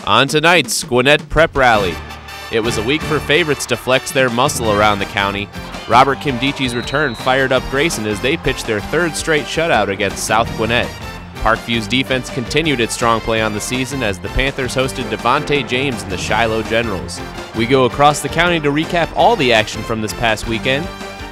On tonight's Gwinnett Prep Rally, it was a week for favorites to flex their muscle around the county. Robert Nkemdiche's return fired up Grayson as they pitched their third straight shutout against South Gwinnett. Parkview's defense continued its strong play on the season as the Panthers hosted Devontae James and the Shiloh Generals. We go across the county to recap all the action from this past weekend.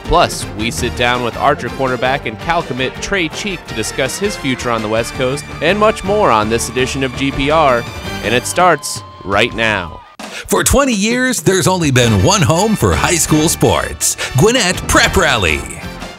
Plus, we sit down with Archer cornerback and Cal commit Trey to discuss his future on the West Coast and much more on this edition of GPR, and it starts right now. For 20 years, there's only been one home for high school sports, Gwinnett Prep Rally.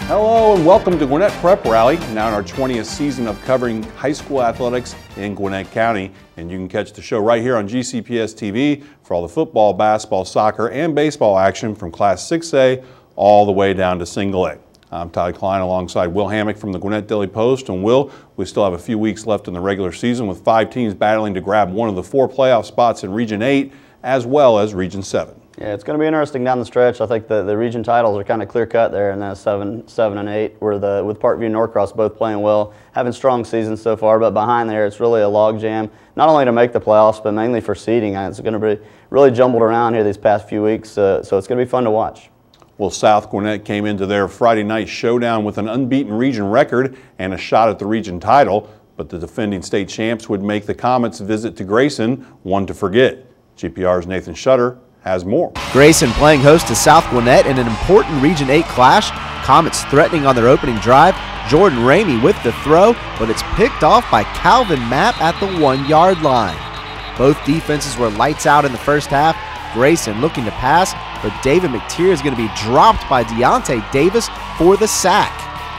Hello and welcome to Gwinnett Prep Rally, now in our 20th season of covering high school athletics in Gwinnett County. And you can catch the show right here on GCPS-TV for all the football, basketball, soccer, and baseball action from Class 6A all the way down to Single A. I'm Todd Klein alongside Will Hammock from the Gwinnett Daily Post. And Will, we still have a few weeks left in the regular season with 5 teams battling to grab one of the 4 playoff spots in Region 8 as well as Region 7. Yeah, it's going to be interesting down the stretch. I think the region titles are kind of clear-cut there in that 7 and 8, where with Parkview and Norcross both playing well, having strong seasons so far. But behind there, it's really a logjam, not only to make the playoffs, but mainly for seeding. It's going to be really jumbled around here these past few weeks, so it's going to be fun to watch. Well, South Gwinnett came into their Friday night showdown with an unbeaten region record and a shot at the region title, but the defending state champs would make the Comets' visit to Grayson one to forget. GPR's Nathan Shutter has more. Grayson playing host to South Gwinnett in an important Region 8 clash. Comets threatening on their opening drive. Jordan Ramey with the throw, but it's picked off by Calvin Mapp at the 1-yard line. Both defenses were lights out in the first half. Grayson looking to pass, but David McTeer is going to be dropped by Deontay Davis for the sack.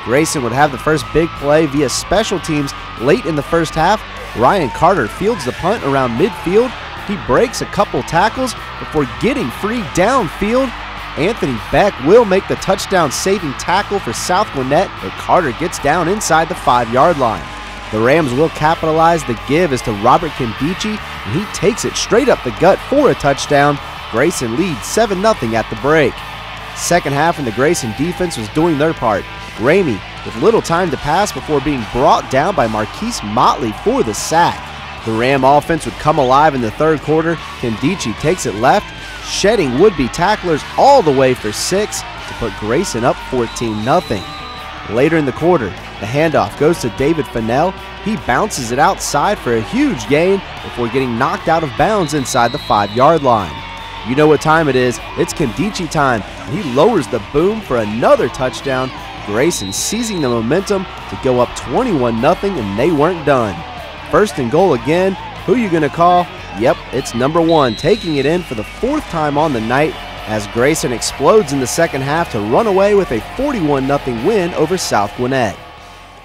Grayson would have the first big play via special teams late in the first half. Ryan Carter fields the punt around midfield. He breaks a couple tackles before getting free downfield. Anthony Beck will make the touchdown-saving tackle for South Gwinnett, but Carter gets down inside the 5-yard line. The Rams will capitalize. The give is to Robert Nkemdiche, and he takes it straight up the gut for a touchdown. Grayson leads 7-0 at the break. Second half, and the Grayson defense was doing their part. Ramey with little time to pass before being brought down by Marquise Motley for the sack. The Ram offense would come alive in the third quarter. Nkemdiche takes it left, shedding would-be tacklers all the way for 6 to put Grayson up 14-0. Later in the quarter, the handoff goes to David Fennell. He bounces it outside for a huge gain before getting knocked out of bounds inside the 5-yard line. You know what time it is. It's Nkemdiche time. He lowers the boom for another touchdown. Grayson seizing the momentum to go up 21-0, and they weren't done. First and goal again. Who you gonna call? Yep, it's number 1, taking it in for the 4th time on the night as Grayson explodes in the second half to run away with a 41-0 win over South Gwinnett.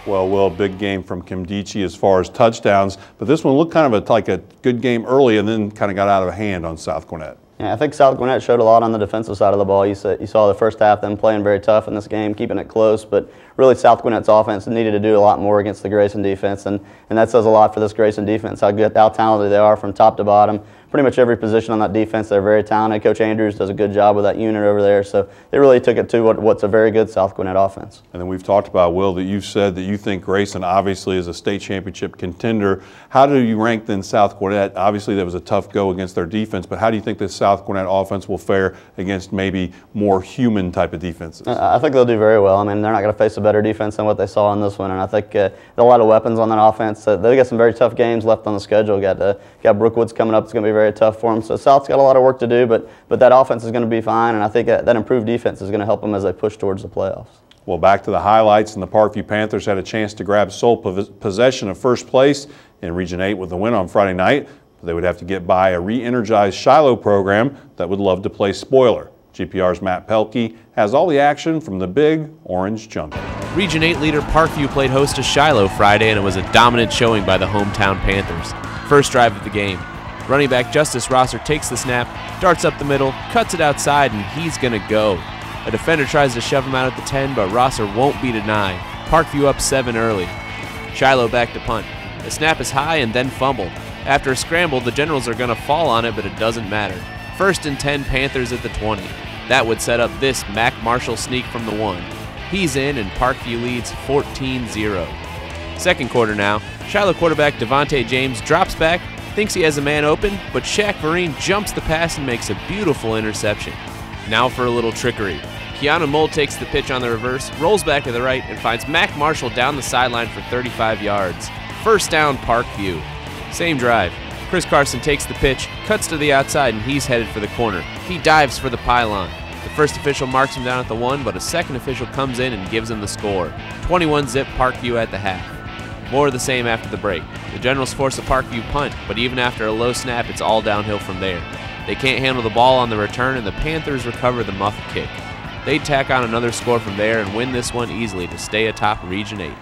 Well, big game from Nkemdiche as far as touchdowns, but this one looked kind of like a good game early and then kind of got out of hand on South Gwinnett. Yeah, I think South Gwinnett showed a lot on the defensive side of the ball. You saw the first half them playing very tough in this game, keeping it close, but really South Gwinnett's offense needed to do a lot more against the Grayson defense, and that says a lot for this Grayson defense, how talented they are from top to bottom. Pretty much every position on that defense, they're very talented. Coach Andrews does a good job with that unit over there, so they really took it to what's a very good South Gwinnett offense. And then we've talked about, Will, that you've said that you think Grayson obviously is a state championship contender. How do you rank then South Gwinnett? Obviously that was a tough go against their defense, but how do you think this South Gwinnett offense will fare against maybe more human type of defenses? I think they'll do very well. I mean, they're not going to face a better defense than what they saw in this one, and I think there are a lot of weapons on that offense. They've got some very tough games left on the schedule. Got Brookwoods coming up. It's going to be very tough for them. So South's got a lot of work to do, but that offense is going to be fine, and I think that improved defense is going to help them as they push towards the playoffs. Well, back to the highlights, and the Parkview Panthers had a chance to grab sole possession of first place in Region 8 with the win on Friday night. They would have to get by a re-energized Shiloh program that would love to play spoiler. GPR's Matt Pelkey has all the action from the big orange jungle. Region 8 leader Parkview played host to Shiloh Friday, and it was a dominant showing by the hometown Panthers. First drive of the game. Running back Justis Rosser takes the snap, darts up the middle, cuts it outside, and he's going to go. A defender tries to shove him out at the 10, but Rosser won't be denied. Parkview up 7 early. Shiloh back to punt. The snap is high and then fumbled. After a scramble, the Generals are going to fall on it, but it doesn't matter. First and 10, Panthers at the 20. That would set up this Mac Marshall sneak from the 1. He's in, and Parkview leads 14-0. Second quarter now, Shiloh quarterback Devontae James drops back, thinks he has a man open, but Shaq Vereen jumps the pass and makes a beautiful interception. Now for a little trickery. Keanu Mold takes the pitch on the reverse, rolls back to the right, and finds Mac Marshall down the sideline for 35 yards. First down, Parkview. Same drive. Chris Carson takes the pitch, cuts to the outside, and he's headed for the corner. He dives for the pylon. The first official marks him down at the 1, but a second official comes in and gives him the score. 21-zip Parkview at the half. More of the same after the break. The Generals force a Parkview punt, but even after a low snap, it's all downhill from there. They can't handle the ball on the return, and the Panthers recover the muff kick. They tack on another score from there and win this one easily to stay atop Region 8.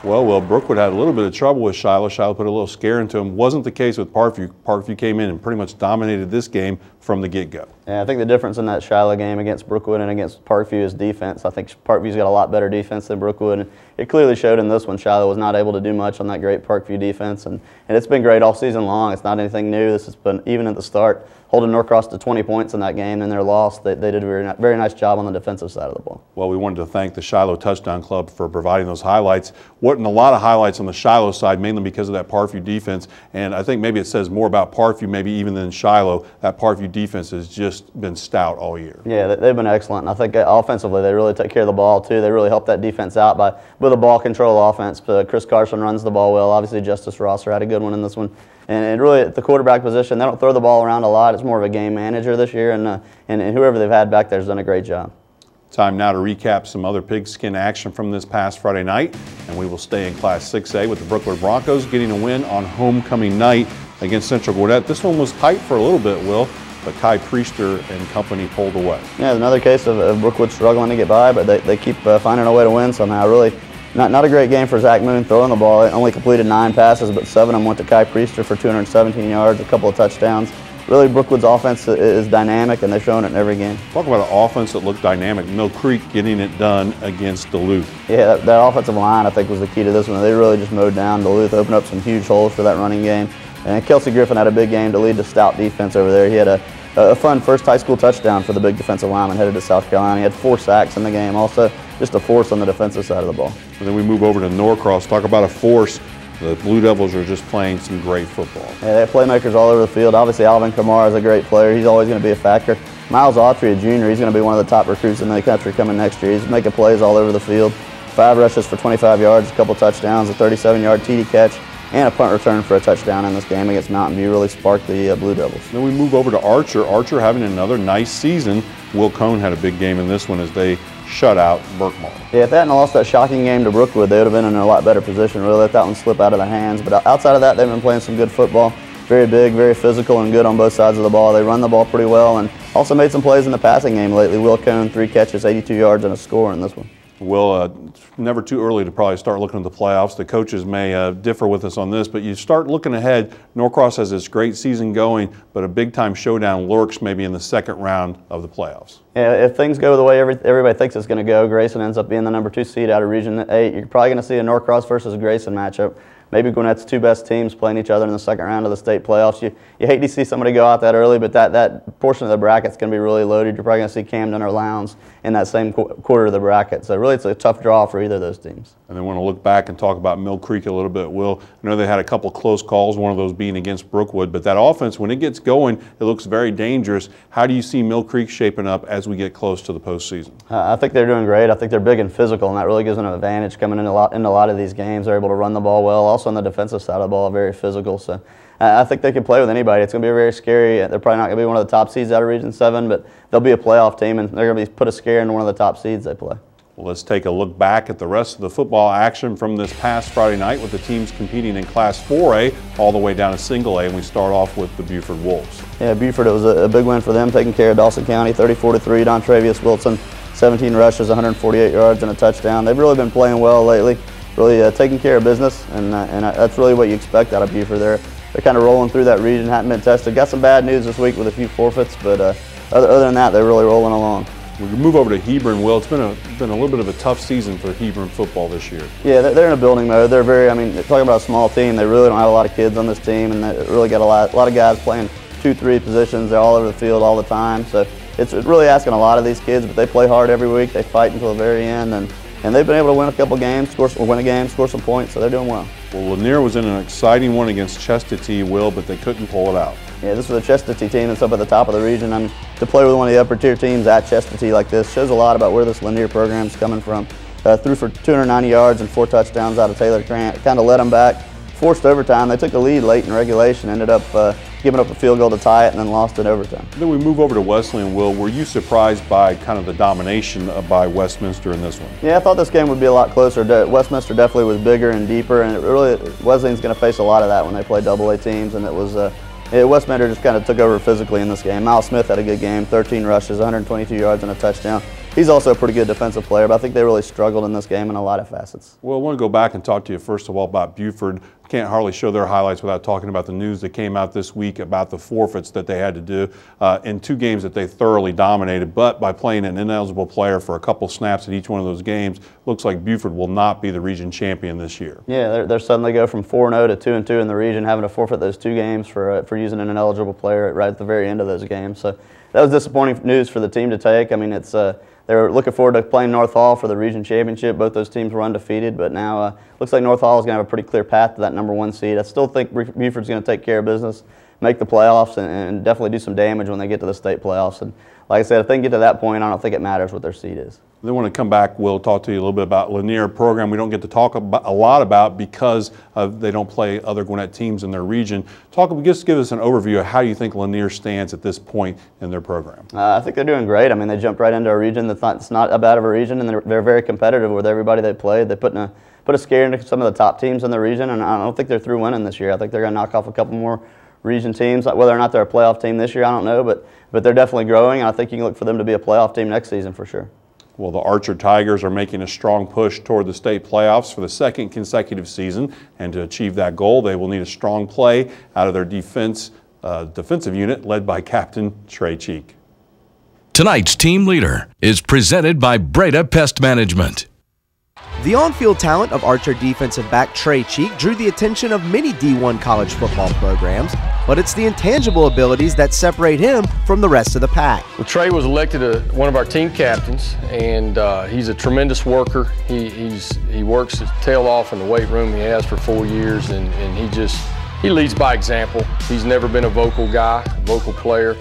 Well, Brookwood had a little bit of trouble with Shiloh. Shiloh put a little scare into him. Wasn't the case with Parkview. Parkview came in and pretty much dominated this game from the get-go. Yeah, I think the difference in that Shiloh game against Brookwood and against Parkview is defense. I think Parkview's got a lot better defense than Brookwood. And it clearly showed in this one. Shiloh was not able to do much on that great Parkview defense, and it's been great all season long. It's not anything new. This has been, even at the start, holding Norcross to 20 points in that game in their loss. They did a very nice job on the defensive side of the ball. Well, we wanted to thank the Shiloh Touchdown Club for providing those highlights. Wasn't a lot of highlights on the Shiloh side, mainly because of that Parkview defense, and I think maybe it says more about Parkview maybe even than Shiloh. That Parkview defense has just been stout all year. Yeah, they've been excellent, and I think offensively they really take care of the ball too. They really help that defense out with a ball control offense. Chris Carson runs the ball well. Obviously, Justis Rosser had a good one in this one. And really, at the quarterback position, they don't throw the ball around a lot. It's more of a game manager this year, and whoever they've had back there has done a great job. Time now to recap some other pigskin action from this past Friday night, and we will stay in Class 6A with the Brookwood Broncos getting a win on homecoming night against Central Gwinnett. This one was tight for a little bit, Will, but Kai Priester and company pulled away. Yeah, another case of Brookwood struggling to get by, but they keep finding a way to win somehow. Really, not a great game for Zach Moon throwing the ball. He only completed 9 passes, but 7 of them went to Kai Priester for 217 yards, a couple of touchdowns. Really, Brookwood's offense is dynamic, and they're showing it in every game. Talk about an offense that looked dynamic. Mill Creek getting it done against Duluth. Yeah, that offensive line, I think, was the key to this one. They really just mowed down Duluth, opened up some huge holes for that running game. And Kelsey Griffin had a big game to lead the stout defense over there. He had a fun first high school touchdown for the big defensive lineman headed to South Carolina. He had 4 sacks in the game. Also, just a force on the defensive side of the ball. And then we move over to Norcross. Talk about a force. The Blue Devils are just playing some great football. Yeah, they have playmakers all over the field. Obviously, Alvin Kamara is a great player. He's always going to be a factor. Miles Autry, a junior, he's going to be one of the top recruits in the country coming next year. He's making plays all over the field. 5 rushes for 25 yards, a couple touchdowns, a 37-yard TD catch, and a punt return for a touchdown in this game against Mountain View. Really sparked the Blue Devils. Then we move over to Archer. Archer having another nice season. Will Cone had a big game in this one as they shut out Burkemall. Yeah, if they hadn't lost that shocking game to Brookwood, they would have been in a lot better position. Really let that one slip out of their hands. But outside of that, they've been playing some good football. Very big, very physical, and good on both sides of the ball. They run the ball pretty well and also made some plays in the passing game lately. Will Cone, 3 catches, 82 yards, and a score in this one. Well, it's never too early to probably start looking at the playoffs. The coaches may differ with us on this, but you start looking ahead. Norcross has this great season going, but a big-time showdown lurks maybe in the second round of the playoffs. Yeah, if things go the way everybody thinks it's going to go, Grayson ends up being the number 2 seed out of Region 8. You're probably going to see a Norcross versus Grayson matchup. Maybe Gwinnett's 2 best teams playing each other in the second round of the state playoffs. You hate to see somebody go out that early, but that portion of the bracket's going to be really loaded. You're probably going to see Camden or Lowndes in that same quarter of the bracket. So really it's a tough draw for either of those teams. And then want to look back and talk about Mill Creek a little bit. Will, I know they had a couple close calls, one of those being against Brookwood, but that offense, when it gets going, it looks very dangerous. How do you see Mill Creek shaping up as we get close to the postseason? I think they're doing great. I think they're big and physical, and that really gives them an advantage coming in a lot of these games. They're able to run the ball well. Also on the defensive side of the ball, very physical. So I think they can play with anybody. It's going to be very scary. They're probably not going to be one of the top seeds out of Region 7, but they'll be a playoff team, and they're going to put a scare into one of the top seeds they play. Well, let's take a look back at the rest of the football action from this past Friday night with the teams competing in Class 4A all the way down to Single A, and we start off with the Buford Wolves. Yeah, Buford, it was a big win for them, taking care of Dawson County, 34-3. Don Travius Wilson, 17 rushes, 148 yards, and a touchdown. They've really been playing well lately, really taking care of business, and that's really what you expect out of Buford. They're kind of rolling through that region, hadn't been tested. Got some bad news this week with a few forfeits, but other than that, they're really rolling along. We can move over to Hebron. Will, it's been a little bit of a tough season for Hebron football this year. Yeah, they're in a building mode. They're talking about a small team. They really don't have a lot of kids on this team, and they really got a lot of guys playing 2-3 positions. They're all over the field all the time. So it's really asking a lot of these kids, but they play hard every week. They fight until the very end, and and they've been able to win a couple games, win a game, score some points, so they're doing well. Well, Lanier was in an exciting one against Justis, Will, but they couldn't pull it out. Yeah, this was a Justis team that's up at the top of the region. I mean, to play with one of the upper tier teams at Justis like this shows a lot about where this Lanier program's coming from. Threw for 290 yards and 4 touchdowns out of Taylor Grant. Kind of led them back, forced overtime. They took the lead late in regulation, ended up giving up a field goal to tie it, and then lost it overtime. Then we move over to Wesleyan. Will, were you surprised by kind of the domination by Westminster in this one? Yeah, I thought this game would be a lot closer. Westminster definitely was bigger and deeper, and Wesleyan's going to face a lot of that when they play AA teams, and it was Westminster just kind of took over physically in this game. Miles Smith had a good game, 13 rushes, 122 yards and a touchdown. He's also a pretty good defensive player, but I think they really struggled in this game in a lot of facets. Well, I want to go back and talk to you first of all about Buford. Can't hardly show their highlights without talking about the news that came out this week about the forfeits that they had to do in 2 games that they thoroughly dominated, but by playing an ineligible player for a couple snaps at each one of those games, looks like Buford will not be the region champion this year. Yeah, they're suddenly go from 4-0 to 2-2 in the region, having to forfeit those 2 games for using an ineligible player right at the very end of those games. So that was disappointing news for the team to take. I mean, they were looking forward to playing North Hall for the region championship. Both those teams were undefeated, but now looks like North Hall is going to have a pretty clear path to that #1 seed. I still think Buford's going to take care of business, make the playoffs, and definitely do some damage when they get to the state playoffs. And like I said, if they can get to that point, I don't think it matters what their seed is. They want to come back. We'll talk to you a little bit about Lanier program. We don't get to talk a lot about because they don't play other Gwinnett teams in their region. Just give us an overview of how you think Lanier stands at this point in their program. I think they're doing great. I mean, they jumped right into a region that's not a bad of a region, and they're very competitive with everybody they played. They put a scare into some of the top teams in the region, and I don't think they're through winning this year. I think they're going to knock off a couple more region teams. Whether or not they're a playoff team this year, I don't know, but they're definitely growing, and I think you can look for them to be a playoff team next season for sure. Well, the Archer Tigers are making a strong push toward the state playoffs for the 2nd consecutive season, and to achieve that goal, they will need a strong play out of their defensive unit led by Captain Trey Cheek. Tonight's team leader is presented by Breda Pest Management. The on-field talent of Archer defensive back Trey Cheek drew the attention of many D1 college football programs, but it's the intangible abilities that separate him from the rest of the pack. Well, Trey was elected one of our team captains, and he's a tremendous worker. He works his tail off in the weight room. He has for 4 years, and he leads by example. He's never been a vocal guy, vocal player.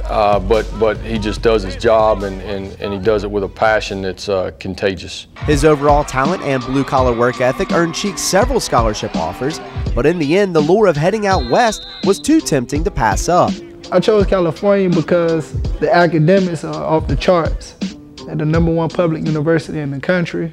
But he just does his job, and he does it with a passion that's contagious. His overall talent and blue-collar work ethic earned Cheek several scholarship offers, but in the end, the lure of heading out west was too tempting to pass up. I chose California because the academics are off the charts. At the #1 public university in the country,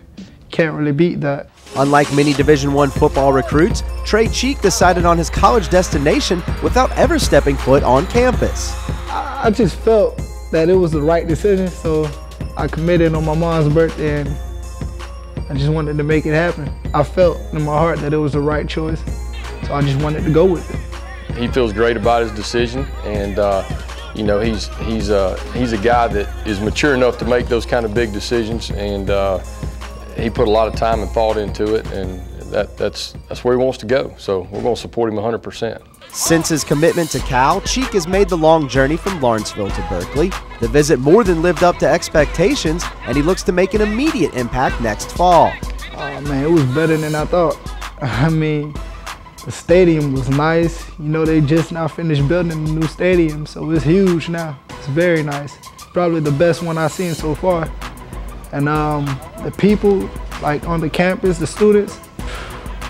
can't really beat that. Unlike many Division I football recruits, Trey Cheek decided on his college destination without ever stepping foot on campus. I just felt that it was the right decision, so I committed on my mom's birthday, and I just wanted to make it happen. I felt in my heart that it was the right choice, so I just wanted to go with it. He feels great about his decision, and you know, he's a guy that is mature enough to make those kind of big decisions, and he put a lot of time and thought into it, and that's where he wants to go. So we're going to support him 100%. Since his commitment to Cal, Cheek has made the long journey from Lawrenceville to Berkeley. The visit more than lived up to expectations, and he looks to make an immediate impact next fall. Oh man, it was better than I thought. I mean, the stadium was nice. You know, they just now finished building a new stadium, so it's huge now. It's very nice. Probably the best one I've seen so far. And the people, like on the campus, the students,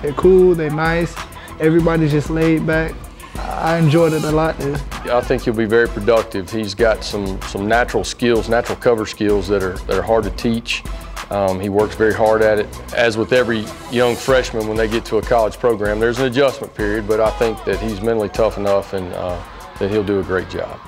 they're cool, they're nice. Everybody's just laid back. I enjoyed it a lot there. I think he'll be very productive. He's got some natural skills, natural cover skills that are hard to teach. He works very hard at it. As with every young freshman when they get to a college program, there's an adjustment period, but I think that he's mentally tough enough and that he'll do a great job.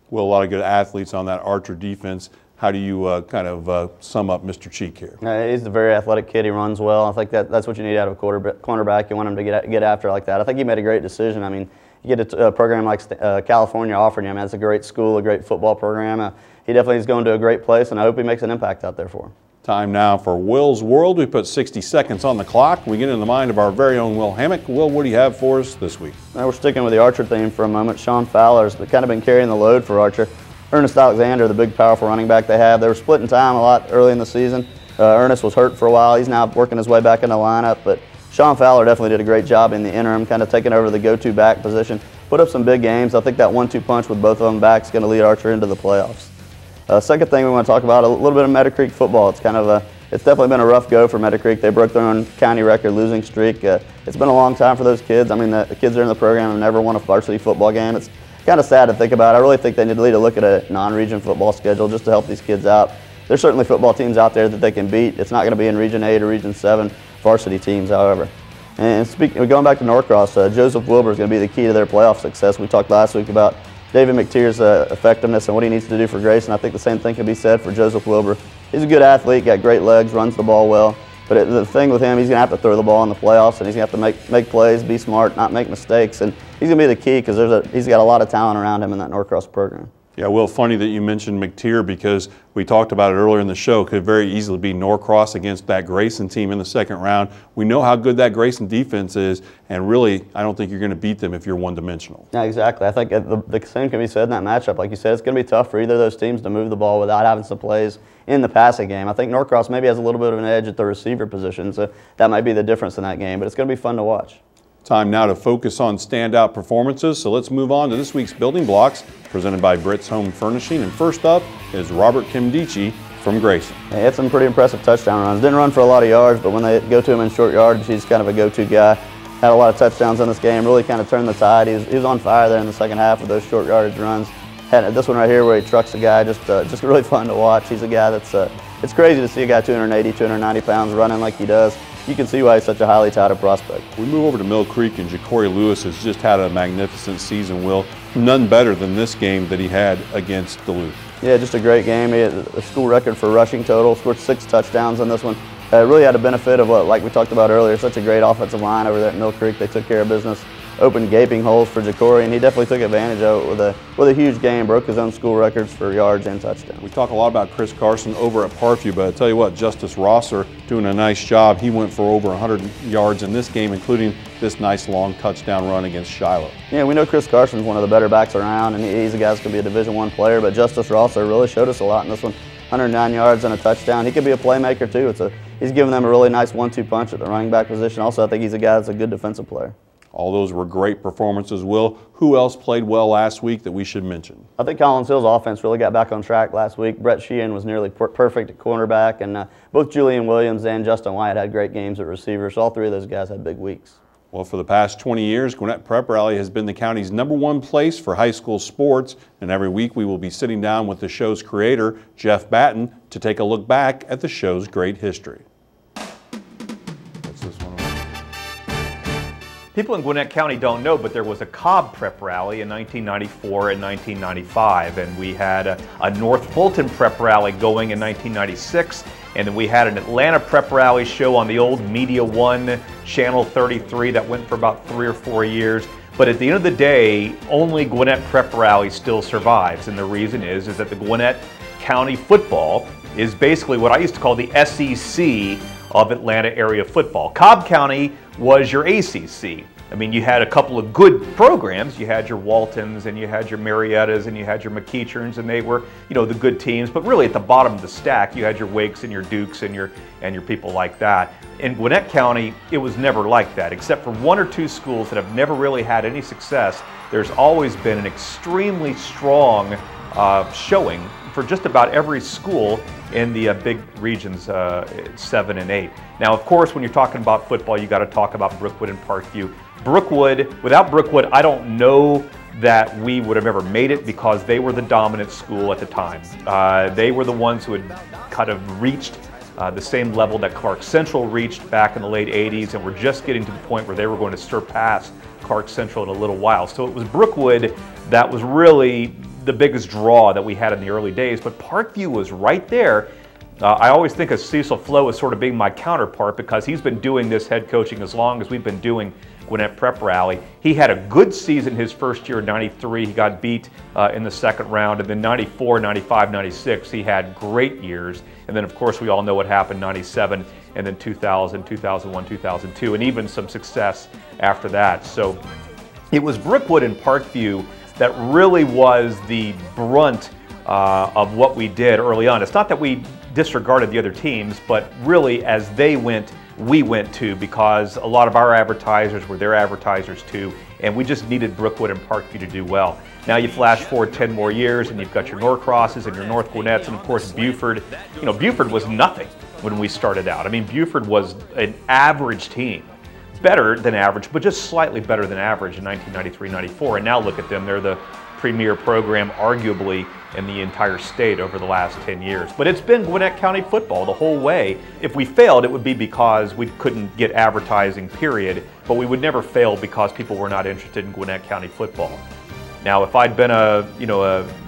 Well, a lot of good athletes on that Archer defense. How do you kind of sum up Mr. Cheek here? He's a very athletic kid. He runs well. I think that's what you need out of a cornerback. You want him to get after like that. I think he made a great decision. I mean, you get a program like California offering him. That's a great school, a great football program. He definitely is going to a great place, and I hope he makes an impact out there for him. Time now for Will's World. We put 60 seconds on the clock. We get in the mind of our very own Will Hammock. Will, what do you have for us this week? Now we're sticking with the Archer theme for a moment. Sean Fowler's kind of been carrying the load for Archer. Ernest Alexander, the big, powerful running back they have. They were splitting time a lot early in the season. Ernest was hurt for a while. He's now working his way back in the lineup, but Sean Fowler definitely did a great job in the interim, kind of taking over the go-to back position. Put up some big games. I think that 1-2 punch with both of them back is going to lead Archer into the playoffs. Second thing we want to talk about, a little bit of Meadow Creek football. It's definitely been a rough go for Meadow Creek. They broke their own county record losing streak. It's been a long time for those kids. I mean, the kids that are in the program have never won a varsity football game. It's kind of sad to think about. I really think they need to look at a non-region football schedule just to help these kids out. There's certainly football teams out there that they can beat. It's not going to be in Region 8 or Region 7 varsity teams, however. And going back to Norcross, Joseph Wilbur is going to be the key to their playoff success. We talked last week about David McTier's effectiveness and what he needs to do for Grayson. I think the same thing can be said for Joseph Wilbur. He's a good athlete, got great legs, runs the ball well. But the thing with him, he's going to have to throw the ball in the playoffs, and he's going to have to make plays, be smart, not make mistakes. And he's going to be the key because he's got a lot of talent around him in that Norcross program. Yeah, Will, funny that you mentioned McTier because we talked about it earlier in the show. Could very easily be Norcross against that Grayson team in the second round. We know how good that Grayson defense is, and really, I don't think you're going to beat them if you're one-dimensional. Yeah, exactly. I think the same can be said in that matchup. Like you said, it's going to be tough for either of those teams to move the ball without having some plays in the passing game. I think Norcross maybe has a little bit of an edge at the receiver position, so that might be the difference in that game, but it's going to be fun to watch. Time now to focus on standout performances, so let's move on to this week's Building Blocks, presented by Britt's Home Furnishing. And first up is Robert Nkemdiche from Grayson. He had some pretty impressive touchdown runs. Didn't run for a lot of yards, but when they go to him in short yardage, he's kind of a go-to guy. Had a lot of touchdowns in this game, really kind of turned the tide. He was on fire there in the second half with those short yardage runs. Had this one right here where he trucks a guy, just really fun to watch. He's a guy that's, it's crazy to see a guy 280, 290 pounds running like he does. You can see why he's such a highly touted prospect. We move over to Mill Creek, and Jacorey Lewis has just had a magnificent season, Will. None better than this game that he had against Duluth. Yeah, just a great game. He had a school record for rushing total, scored 6 touchdowns on this one. Really had a benefit of what, like we talked about earlier, such a great offensive line over there at Mill Creek. They took care of business, opened gaping holes for Jacorey, and he definitely took advantage of it with a huge game, broke his own school records for yards and touchdowns. We talk a lot about Chris Carson over at Parkview, but I tell you what, Justis Rosser doing a nice job. He went for over 100 yards in this game, including this nice long touchdown run against Shiloh. Yeah, we know Chris Carson's one of the better backs around, and he's a guy that's going to be a Division I player, but Justis Rosser really showed us a lot in this one. 109 yards and a touchdown. He could be a playmaker too. He's giving them a really nice 1-2 punch at the running back position. Also, I think he's a guy that's a good defensive player. All those were great performances, Will. Who else played well last week that we should mention? I think Collins Hill's offense really got back on track last week. Brett Sheehan was nearly perfect at cornerback, and both Julian Williams and Justin Wyatt had great games at receiver, so all three of those guys had big weeks. Well, for the past 20 years, Gwinnett Prep Rally has been the county's #1 place for high school sports, and every week we will be sitting down with the show's creator, Jeff Batten, to take a look back at the show's great history. What's this one? People in Gwinnett County don't know, but there was a Cobb Prep Rally in 1994 and 1995, and we had a North Fulton Prep Rally going in 1996, and then we had an Atlanta Prep Rally show on the old Media One Channel 33 that went for about 3 or 4 years. But at the end of the day, only Gwinnett Prep Rally still survives, and the reason is that the Gwinnett County football is basically what I used to call the SEC of Atlanta area football. Cobb County was your ACC. I mean, you had a couple of good programs. You had your Waltons and you had your Mariettas and you had your McEacherns, and they were, you know, the good teams. But really at the bottom of the stack, you had your Wakes and your Dukes and your people like that. In Gwinnett County, it was never like that, except for 1 or 2 schools that have never really had any success. There's always been an extremely strong showing for just about every school in the big regions 7 and 8. Now, of course, when you're talking about football, you got to talk about Brookwood and Parkview. Brookwood, without Brookwood, I don't know that we would have ever made it because they were the dominant school at the time. They were the ones who had kind of reached the same level that Clark Central reached back in the late 80s, and were just getting to the point where they were going to surpass Clark Central in a little while. So it was Brookwood that was really the biggest draw that we had in the early days, but Parkview was right there. I always think of Cecil Flo as sort of being my counterpart because he's been doing this head coaching as long as we've been doing Gwinnett Prep Rally. He had a good season his first year in '93. He got beat in the second round, and then '94, '95, '96, he had great years. And then, of course, we all know what happened '97, and then 2000, 2001, 2002, and even some success after that. So it was Brookwood and Parkview that really was the brunt of what we did early on. It's not that we disregarded the other teams, but really as they went, we went too, because a lot of our advertisers were their advertisers too, and we just needed Brookwood and Parkview to do well. Now you flash forward 10 more years and you've got your Norcrosses and your North Gwinnett's and of course Buford. You know, Buford was nothing when we started out. I mean, Buford was an average team. Better than average, but just slightly better than average in 1993-94. And now look at them, they're the premier program arguably in the entire state over the last 10 years. But it's been Gwinnett County football the whole way. If we failed, it would be because we couldn't get advertising, period. But we would never fail because people were not interested in Gwinnett County football. Now, if I'd been a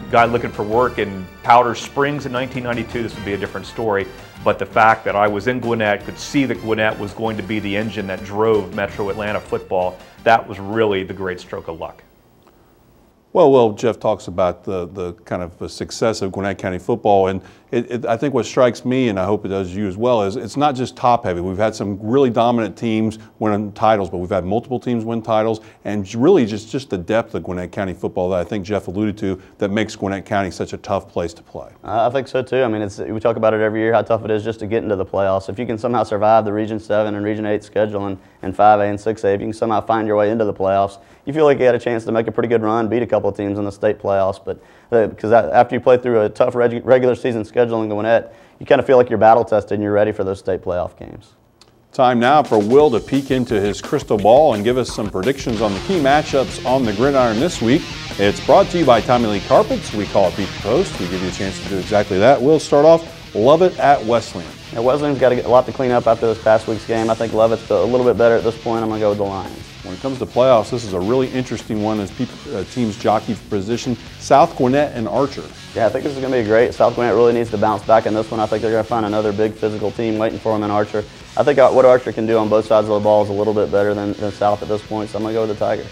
guy looking for work in Powder Springs in 1992, this would be a different story. But the fact that I was in Gwinnett, could see that Gwinnett was going to be the engine that drove Metro Atlanta football, that was really the great stroke of luck. Well, Jeff talks about the kind of the success of Gwinnett County football, and I think what strikes me, and I hope it does you as well, is it's not just top heavy. We've had some really dominant teams win titles, but we've had multiple teams win titles, and really just the depth of Gwinnett County football that I think Jeff alluded to that makes Gwinnett County such a tough place to play. I think so too. I mean, we talk about it every year, how tough it is just to get into the playoffs. If you can somehow survive the Region 7 and Region 8 schedule and 5A and 6A, if you can somehow find your way into the playoffs, you feel like you had a chance to make a pretty good run, beat a couple of teams in the state playoffs. But because after you play through a tough regular season schedule in Gwinnett, you kind of feel like you're battle tested and you're ready for those state playoff games. Time now for Will to peek into his crystal ball and give us some predictions on the key matchups on the gridiron this week. It's brought to you by Tommy Lee Carpets. We call it Beat the Post. We give you a chance to do exactly that. We'll start off Lovett at Wesleyan. Yeah, Wesleyan's got a lot to clean up after this past week's game. I think Lovett's a little bit better at this point. I'm going to go with the Lions. When it comes to playoffs, this is a really interesting one as teams jockey for position. South Gwinnett and Archer. Yeah, I think this is going to be great. South Gwinnett really needs to bounce back in this one. I think they're going to find another big physical team waiting for them in Archer. I think what Archer can do on both sides of the ball is a little bit better than South at this point, so I'm going to go with the Tigers.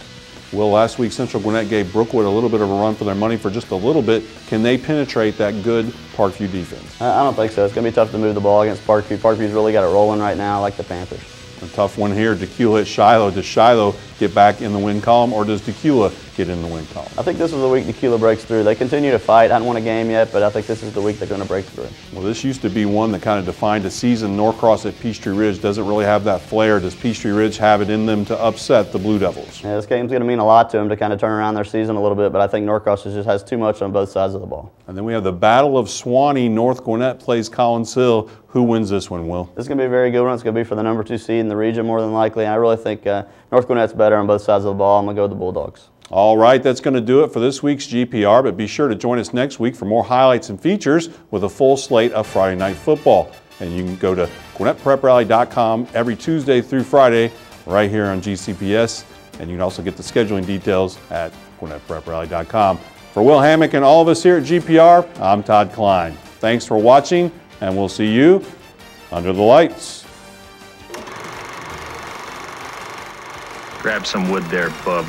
Well, last week Central Gwinnett gave Brookwood a little bit of a run for their money for just a little bit. Can they penetrate that good Parkview defense? I don't think so. It's going to be tough to move the ball against Parkview. Parkview's really got it rolling right now, like the Panthers. A tough one here. Decula at Shiloh. Does Shiloh get back in the win column, or does Decula get in the win column? I think this is the week Decula breaks through. They continue to fight. I haven't won a game yet, but I think this is the week they're going to break through. Well, this used to be one that kind of defined a season. Norcross at Peachtree Ridge doesn't really have that flair. Does Peachtree Ridge have it in them to upset the Blue Devils? Yeah, this game's going to mean a lot to them to kind of turn around their season a little bit, but I think Norcross just has too much on both sides of the ball. And then we have the Battle of Swanee. North Gwinnett plays Collins Hill. Who wins this one, Will? This is going to be a very good one. It's going to be for the #2 seed in the region more than likely. And I really think North Gwinnett's better on both sides of the ball. I'm going to go with the Bulldogs. All right, that's going to do it for this week's GPR, but be sure to join us next week for more highlights and features with a full slate of Friday Night Football. And you can go to GwinnettPrepRally.com every Tuesday through Friday right here on GCPS. And you can also get the scheduling details at GwinnettPrepRally.com. For Will Hammock and all of us here at GPR, I'm Todd Klein. Thanks for watching, and we'll see you under the lights. Grab some wood there, bub.